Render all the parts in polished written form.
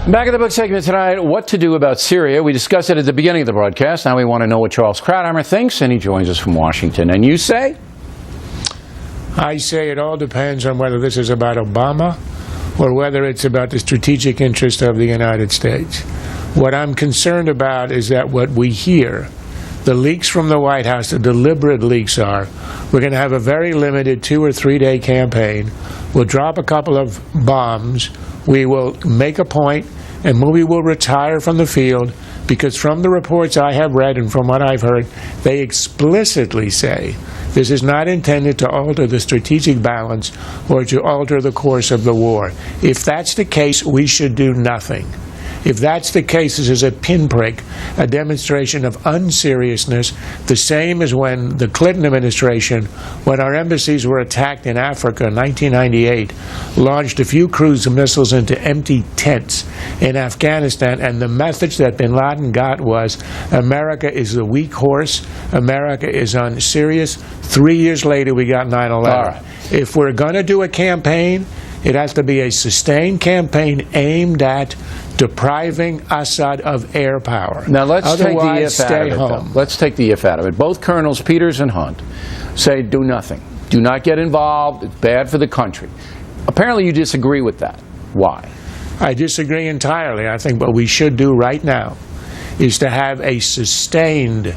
Back in the book segment tonight, what to do about Syria. We discussed it at the beginning of the broadcast. Now we want to know what Charles Krauthammer thinks, and he joins us from Washington. And you say? I say it all depends on whether this is about Obama or whether it's about the strategic interest of the United States. What I'm concerned about is that what we hear, the leaks from the White House, the deliberate leaks are, we're going to have a very limited 2 or 3 day campaign. We'll drop a couple of bombs. We will make a point, and we will retire from the field, because from the reports I have read and from what I've heard, they explicitly say this is not intended to alter the strategic balance or to alter the course of the war. If that's the case, we should do nothing. If that's the case, this is a pinprick, a demonstration of unseriousness, the same as when the Clinton administration, when our embassies were attacked in Africa in 1998, launched a few cruise missiles into empty tents in Afghanistan, and the message that bin Laden got was, America is the weak horse, America is unserious. 3 years later, we got 9/11. Right. If we're going to do a campaign, it has to be a sustained campaign aimed at depriving Assad of air power. Now let's take the if stay out of it. home. Let's take the if out of it. Both Colonels Peters and Hunt say do nothing. Do not get involved. It's bad for the country. Apparently you disagree with that. Why? I disagree entirely. I think what we should do right now is to have a sustained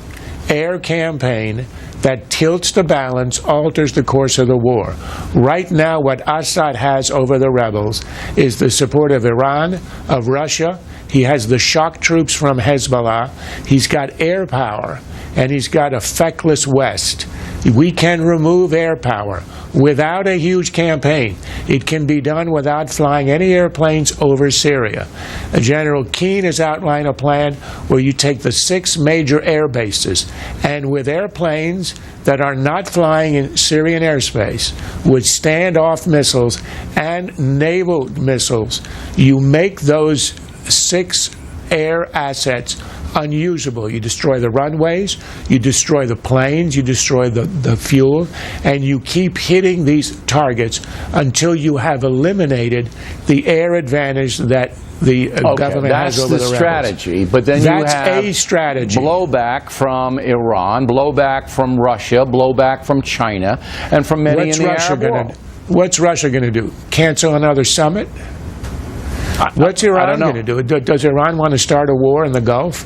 air campaign that tilts the balance, alters the course of the war. Right now, what Assad has over the rebels is the support of Iran, of Russia. He has the shock troops from Hezbollah. He's got air power, and he's got a feckless West. We can remove air power without a huge campaign. It can be done without flying any airplanes over Syria. General Keane has outlined a plan where you take the 6 major air bases, and with airplanes that are not flying in Syrian airspace, with standoff missiles and naval missiles, you make those 6 air assets unusable. You destroy the runways, you destroy the planes, you destroy the fuel, and you keep hitting these targets until you have eliminated the air advantage that the government has over the rebels. That's the strategy, but then you have a strategy. Blowback from Iran, blowback from Russia, blowback from China, and from many in the Arab world. What's Russia going to do? Cancel another summit? What's Iran going to do? Does Iran want to start a war in the Gulf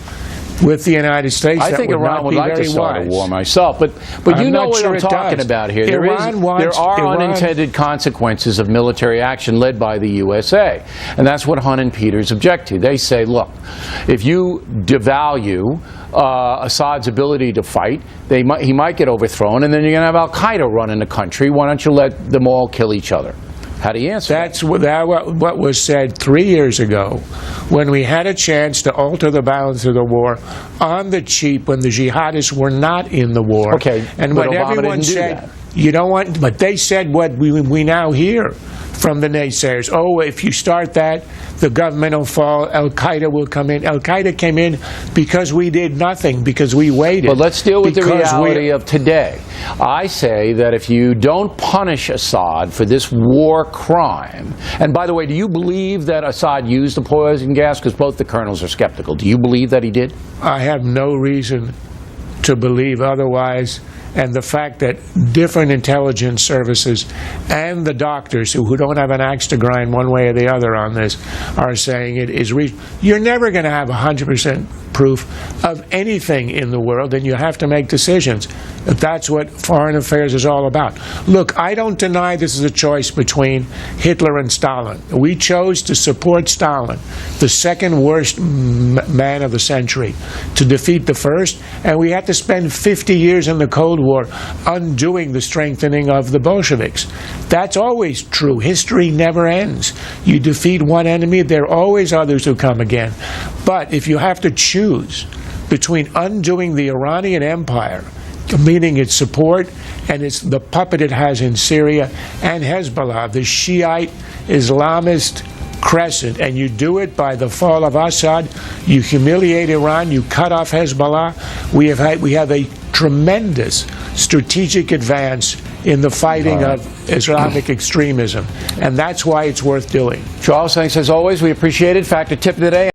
with the United States? I think Iran would like to start a war myself, but you know what I'm talking about here. There are unintended consequences of military action led by the USA, and that's what Hunt and Peters object to. They say, look, if you devalue Assad's ability to fight, he might get overthrown, and then you're going to have al-Qaeda running the country. Why don't you let them all kill each other? How do you answer that? That's what was said 3 years ago when we had a chance to alter the balance of the war on the cheap when the jihadists were not in the war. Okay, and what everyone said, you don't want, but they said what we now hear from the naysayers. Oh, if you start that, the government will fall, al-Qaeda will come in. Al-Qaeda came in because we did nothing, because we waited. But let's deal with the reality of today. I say that if you don't punish Assad for this war crime, and by the way, do you believe that Assad used the poison gas? Because both the colonels are skeptical. Do you believe that he did? I have no reason to believe otherwise. And the fact that different intelligence services and the doctors who don't have an axe to grind one way or the other on this are saying it is you're never going to have 100% proof of anything in the world, and you have to make decisions. That's what foreign affairs is all about. Look, I don't deny this is a choice between Hitler and Stalin. We chose to support Stalin, the second worst man of the century, to defeat the first, and we had to spend 50 years in the Cold War undoing the strengthening of the Bolsheviks. That's always true. History never ends. You defeat one enemy, there are always others who come again. But if you have to choose between undoing the Iranian Empire, meaning its support and it's the puppet it has in Syria, and Hezbollah, the Shiite Islamist crescent, and you do it by the fall of Assad, you humiliate Iran, you cut off Hezbollah, we have a tremendous strategic advance in the fighting of Islamic extremism. And that's why it's worth doing. Charles, thanks as always. We appreciate it. Factor tip of the day.